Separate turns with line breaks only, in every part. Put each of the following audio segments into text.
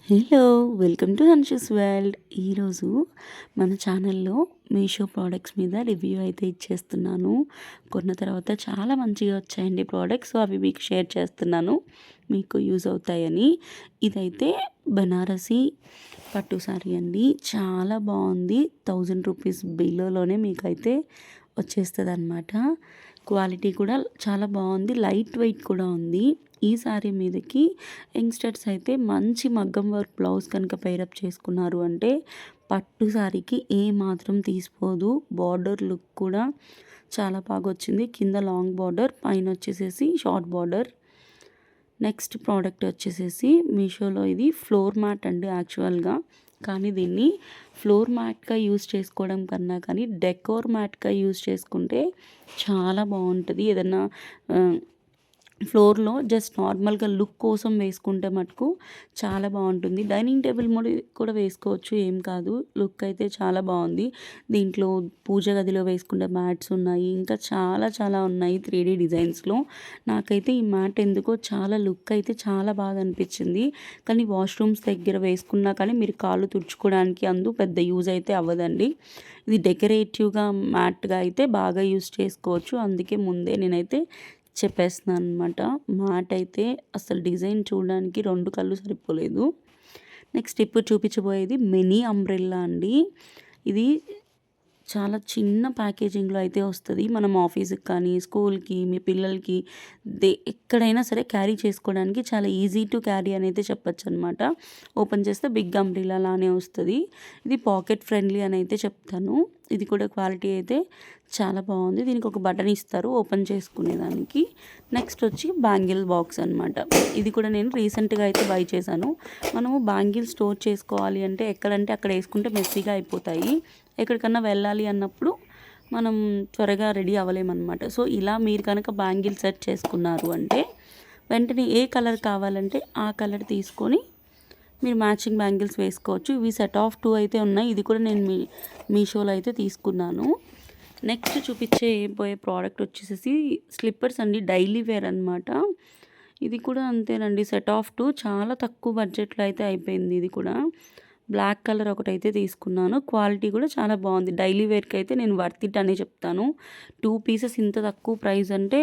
Hello, welcome to Hanshu's world. ఈరోజు మన ఛానల్లో మీషో ప్రోడక్ట్స్ మీద రివ్యూ అయితే ఇచ్చేస్తున్నాను. కొన్న తర్వాత చాలా మంచిగా వచ్చాయండి ప్రోడక్ట్స్. సో అవి మీకు షేర్ చేస్తున్నాను, మీకు యూజ్ అవుతాయని. ఇదైతే బనారసి పట్టు సారీ అండి, చాలా బాగుంది. 1000 రూపీస్ బిలోలోనే మీకైతే వచ్చేస్తుంది అనమాట. క్వాలిటీ కూడా చాలా బాగుంది, లైట్ వెయిట్ కూడా ఉంది. ఈ సారీ మీదకి యంగ్స్టర్స్ అయితే మంచి మగ్గం వర్క్ బ్లౌజ్ కనుక పేరప్ చేసుకున్నారు అంటే పట్టు సారీకి ఏ మాత్రం తీసిపోదు. బార్డర్ లుక్ కూడా చాలా బాగా వచ్చింది. కింద లాంగ్ బార్డర్, పైన వచ్చేసేసి షార్ట్ బార్డర్. నెక్స్ట్ ప్రోడక్ట్ వచ్చేసేసి మీషోలో ఇది ఫ్లోర్ మ్యాట్ అండి యాక్చువల్గా. కానీ దీన్ని ఫ్లోర్ మ్యాట్గా యూజ్ చేసుకోవడం కన్నా కానీ డెకోర్ మ్యాట్గా యూజ్ చేసుకుంటే చాలా బాగుంటుంది. ఏదన్నా ఫ్లోర్లో జస్ట్ నార్మల్గా లుక్ కోసం వేసుకుంటే మటుకు చాలా బాగుంటుంది. డైనింగ్ టేబుల్ కూడా వేసుకోవచ్చు, ఏం కాదు. లుక్ అయితే చాలా బాగుంది. దీంట్లో పూజ గదిలో వేసుకుంటే మ్యాట్స్ ఉన్నాయి, ఇంకా చాలా చాలా ఉన్నాయి 3D డిజైన్స్లో. నాకైతే ఈ మ్యాట్ ఎందుకో చాలా లుక్ అయితే చాలా బాగా అనిపించింది. కానీ వాష్రూమ్స్ దగ్గర వేసుకున్నా కానీ మీరు కాళ్ళు తుడుచుకోవడానికి పెద్ద యూజ్ అయితే అవ్వదండి. ఇది డెకరేటివ్గా మ్యాట్గా అయితే బాగా యూజ్ చేసుకోవచ్చు. అందుకే ముందే నేనైతే చెప్పేస్తున్నాను అనమాట. మ్యాట్ అయితే అసలు డిజైన్ చూడడానికి 2 కళ్ళు సరిపోలేదు. నెక్స్ట్ ఇప్పుడు చూపించబోయేది మినీ అంబ్రెల్లా అండి. ఇది చాలా చిన్న ప్యాకేజింగ్లో అయితే వస్తుంది. మనం ఆఫీస్కి కానీ స్కూల్కి మీ పిల్లలకి ఎక్కడైనా సరే క్యారీ చేసుకోవడానికి చాలా ఈజీ టు క్యారీ అని అయితే చెప్పచ్చు అనమాట. ఓపెన్ చేస్తే బిగ్ అంబ్రెల్లా లానే వస్తుంది. ఇది పాకెట్ ఫ్రెండ్లీ అని అయితే చెప్తాను. ఇది కూడా క్వాలిటీ అయితే చాలా బాగుంది. దీనికి ఒక బటన్ ఇస్తారు ఓపెన్ చేసుకునేదానికి. నెక్స్ట్ వచ్చి బ్యాంగిల్ బాక్స్ అనమాట. ఇది కూడా నేను రీసెంట్గా అయితే బై చేశాను. మనము బ్యాంగిల్ స్టోర్ చేసుకోవాలి అంటే ఎక్కడంటే అక్కడ వేసుకుంటే మెస్సీగా అయిపోతాయి. ఎక్కడికన్నా వెళ్ళాలి అన్నప్పుడు మనం త్వరగా రెడీ అవ్వలేమన్నమాట. సో ఇలా మీరు కనుక బ్యాంగిల్ సెట్ చేసుకున్నారు అంటే వెంటనే ఏ కలర్ కావాలంటే ఆ కలర్ తీసుకొని మీరు మ్యాచింగ్ బ్యాంగిల్స్ వేసుకోవచ్చు. ఇవి సెట్ ఆఫ్ 2 అయితే ఉన్నాయి. ఇది కూడా నేను మీషోలో అయితే తీసుకున్నాను. నెక్స్ట్ చూపించబోయే ప్రోడక్ట్ వచ్చేసి స్లిప్పర్స్ అండి, డైలీ వేర్ అనమాట. ఇది కూడా అంతేనండి, సెట్ ఆఫ్ 2 చాలా తక్కువ బడ్జెట్లో అయితే అయిపోయింది. ఇది కూడా బ్లాక్ కలర్ ఒకటైతే తీసుకున్నాను. క్వాలిటీ కూడా చాలా బాగుంది. డైలీ వేర్కి అయితే నేను వర్త్ ఇట్ అనే చెప్తాను. 2 పీసెస్ ఇంత తక్కువ ప్రైస్ అంటే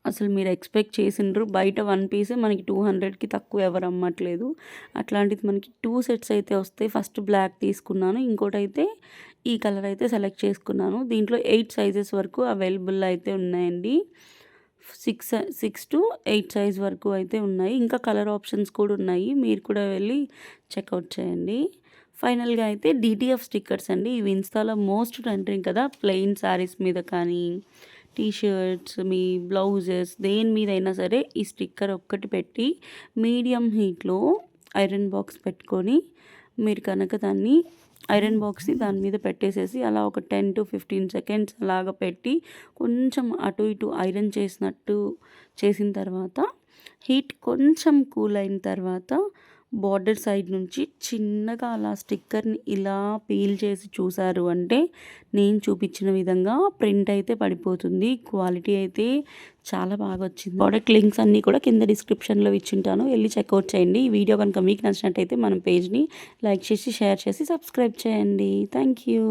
అసలు మీరు ఎక్స్పెక్ట్ చేసిండ్రు. బయట 1 పీసే మనకి 200కి తక్కువ ఎవరు అమ్మట్లేదు. అట్లాంటిది మనకి 2 సెట్స్ అయితే వస్తాయి. ఫస్ట్ బ్లాక్ తీసుకున్నాను, ఇంకోటైతే ఈ కలర్ అయితే సెలెక్ట్ చేసుకున్నాను. దీంట్లో 8 సైజెస్ వరకు అవైలబుల్ అయితే ఉన్నాయండి. 6 to 8 సైజ్ వరకు అయితే ఉన్నాయి. ఇంకా కలర్ ఆప్షన్స్ కూడా ఉన్నాయి, మీరు కూడా వెళ్ళి చెక్అవుట్ చేయండి. ఫైనల్గా అయితే DTF స్టిక్కర్స్ అండి. ఇవి ఇన్స్టాలో మోస్ట్ ట్రెండింగ్ కదా. ప్లెయిన్ శారీస్ మీద కానీ టీషర్ట్స్, మీ బ్లౌజెస్ దేని మీదైనా సరే ఈ స్టిక్కర్ ఒక్కటి పెట్టి మీడియం హీట్లో ఐరన్ బాక్స్ పెట్టుకొని మీరు కనుక దాన్ని ఐరన్ బాక్స్ని దాని మీద పెట్టేసేసి అలా ఒక 10 to 15 సెకండ్స్ అలాగ పెట్టి కొంచెం అటు ఇటు ఐరన్ చేసినట్టు చేసిన తర్వాత హీట్ కొంచెం కూల్ అయిన తర్వాత బార్డర్ సైడ్ నుంచి చిన్నగా అలా స్టిక్కర్ని ఇలా పీల్ చేసి చూసారు అంటే నేను చూపించిన విధంగా ప్రింట్ అయితే పడిపోతుంది. క్వాలిటీ అయితే చాలా బాగా వచ్చింది. ప్రోడక్ట్ లింక్స్ అన్నీ కూడా కింద డిస్క్రిప్షన్లో ఇచ్చింటాను, వెళ్ళి చెక్అవుట్ చేయండి. ఈ వీడియో కనుక మీకు నచ్చినట్టయితే మన పేజ్ని లైక్ చేసి షేర్ చేసి సబ్స్క్రైబ్ చేయండి. Thank you.